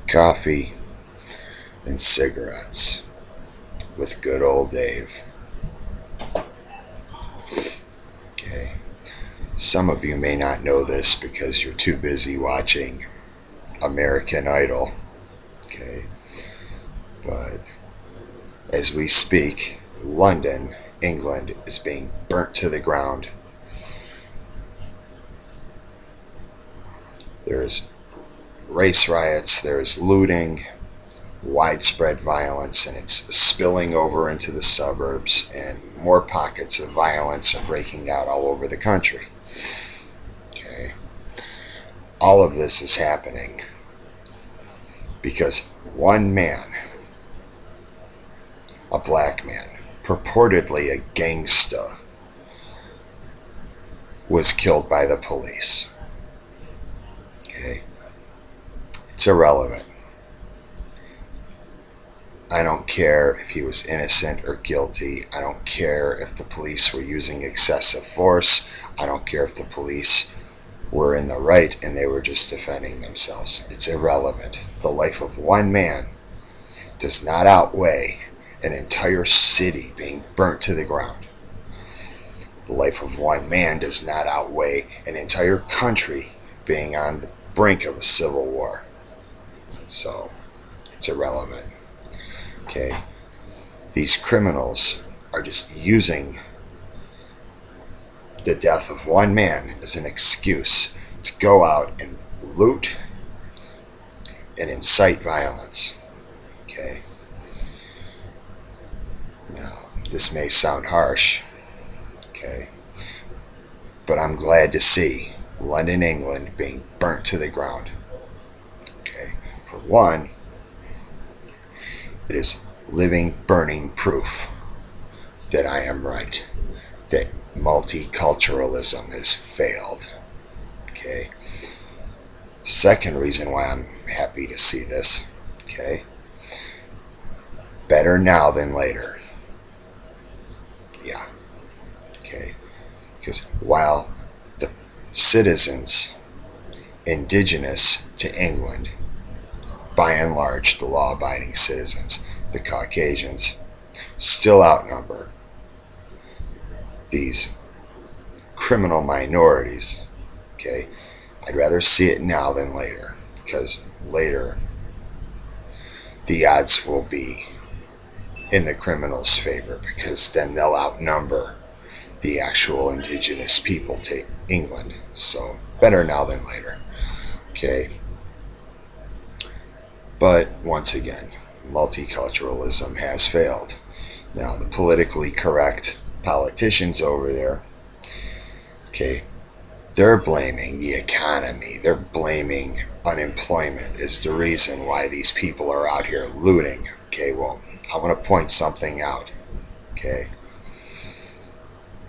coffee, and cigarettes with good old Dave. Okay. Some of you may not know this because you're too busy watching American Idol. Okay. But as we speak, London, England is being burnt to the ground. There's race riots, there's looting, widespread violence, and it's spilling over into the suburbs, and more pockets of violence are breaking out all over the country. Okay. All of this is happening because one man, a black man, purportedly a gangsta, was killed by the police. Okay. It's irrelevant. I don't care if he was innocent or guilty. I don't care if the police were using excessive force. I don't care if the police were in the right and they were just defending themselves. It's irrelevant. The life of one man does not outweigh an entire city being burnt to the ground. The life of one man does not outweigh an entire country being on the brink of a civil war. So, it's irrelevant. Okay, these criminals are just using the death of one man as an excuse to go out and loot and incite violence. Okay, now this may sound harsh, okay, but I'm glad to see London, England being burnt to the ground. Okay, for one, it is living, burning proof that I am right, that multiculturalism has failed. Okay. Second reason why I'm happy to see this. Okay. Better now than later. Yeah. Okay. Because while the citizens indigenous to England, by and large, the law-abiding citizens, the Caucasians, still outnumber these criminal minorities. Okay, I'd rather see it now than later, because later the odds will be in the criminals' favor, because then they'll outnumber the actual indigenous people to England. So better now than later. Okay. But once again, multiculturalism has failed. Now, the politically correct politicians over there, okay, they're blaming the economy. They're blaming unemployment as the reason why these people are out here looting. Okay, well, I want to point something out. Okay.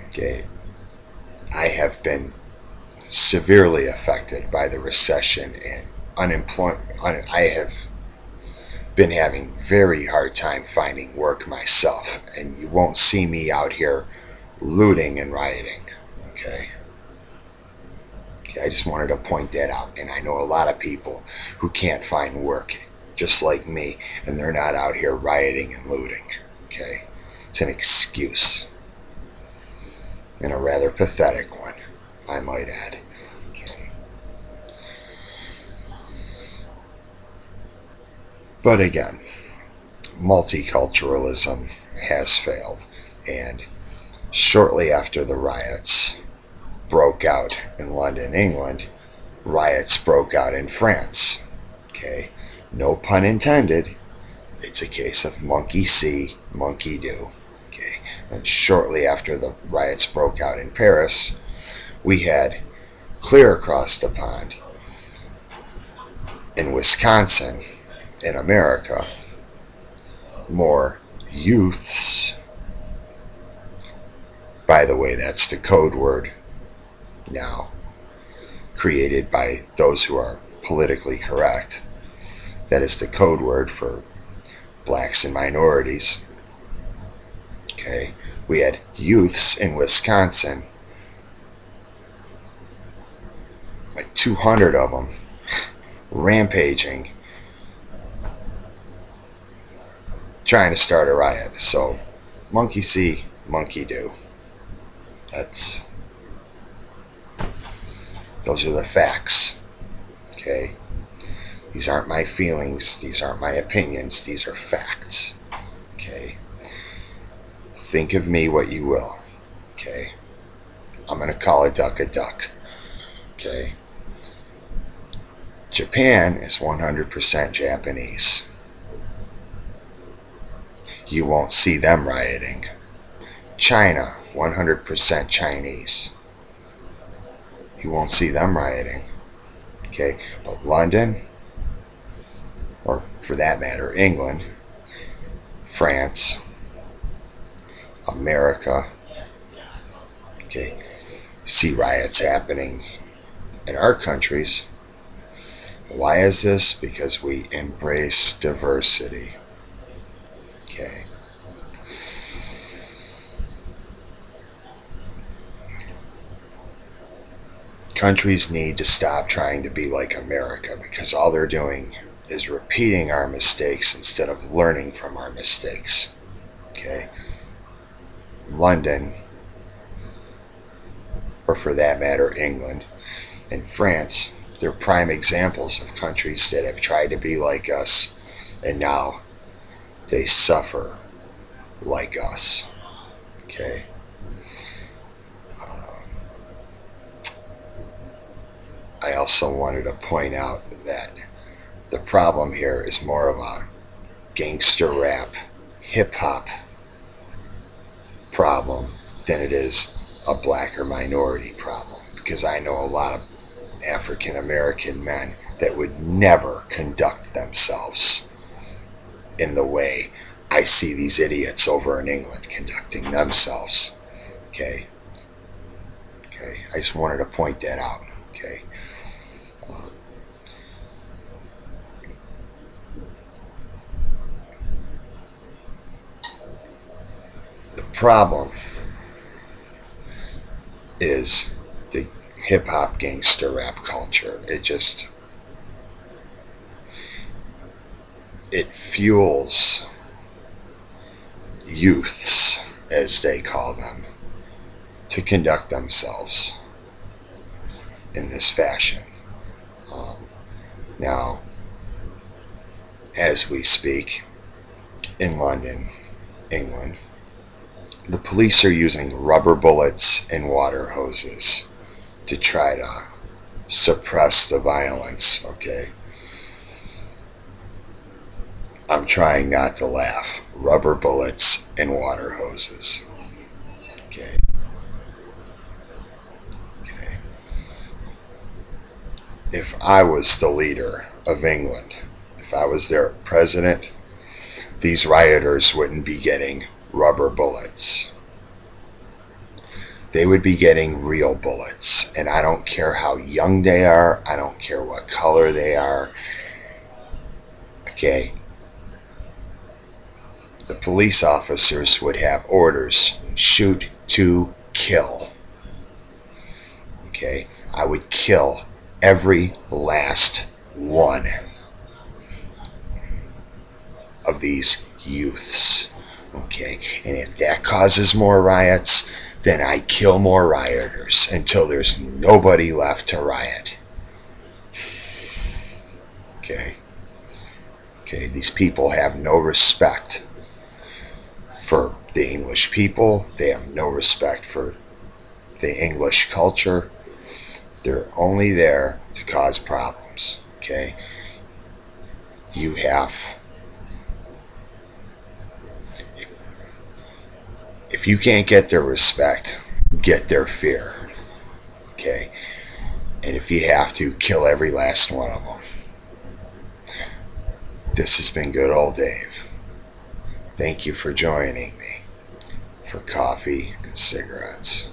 Okay. I have been severely affected by the recession and unemployment. I have been having very hard time finding work myself, and you won't see me out here looting and rioting. Okay. Okay, I just wanted to point that out, and I know a lot of people who can't find work just like me, and they're not out here rioting and looting. Okay. It's an excuse, and a rather pathetic one, I might add. Okay. But again, multiculturalism has failed, and shortly after the riots broke out in London, England, riots broke out in France. Okay, no pun intended. It's a case of monkey see, monkey do. Okay, and shortly after the riots broke out in Paris, we had clear across the pond in Wisconsin, in America, more youths. By the way, that's the code word now created by those who are politically correct. That is the code word for blacks and minorities. Okay, we had youths in Wisconsin, like 200 of them, rampaging trying to start a riot. So, monkey see, monkey do. That's Those are the facts. Okay? These aren't my feelings, these aren't my opinions, these are facts. Okay? Think of me what you will. Okay? I'm gonna call a duck a duck. Okay? Japan is 100% Japanese. You won't see them rioting. China, 100% Chinese. You won't see them rioting. Okay? But London, or for that matter, England, France, America, okay, see riots happening in our countries. Why is this? Because we embrace diversity. Okay. Countries need to stop trying to be like America because all they're doing is repeating our mistakes instead of learning from our mistakes. Okay. London, or for that matter, England and France, they're prime examples of countries that have tried to be like us and now they suffer like us. Okay. I also wanted to point out that the problem here is more of a gangster rap, hip hop problem than it is a black or minority problem. Because I know a lot of African American men that would never conduct themselves in the way I see these idiots over in England conducting themselves. Okay? Okay? I just wanted to point that out. Okay? The problem is the hip hop gangster rap culture. It fuels youths, as they call them, to conduct themselves in this fashion. Um, Now, as we speak, in London, England, the police are using rubber bullets and water hoses to try to suppress the violence, okay? I'm trying not to laugh. Rubber bullets and water hoses. Okay. Okay. If I was the leader of England, if I was their president, these rioters wouldn't be getting rubber bullets. They would be getting real bullets. And I don't care how young they are, I don't care what color they are. Okay. The police officers would have orders: shoot to kill. Okay. I would kill every last one of these youths. Okay. And if that causes more riots, then I kill more rioters until there's nobody left to riot. Okay. Okay. These people have no respect for the English people. They have no respect for the English culture. They're only there to cause problems. Okay. You have, if you can't get their respect, get their fear. Okay. And if you have to, kill every last one of them. This has been good old Dave. Thank you for joining me for coffee and cigarettes.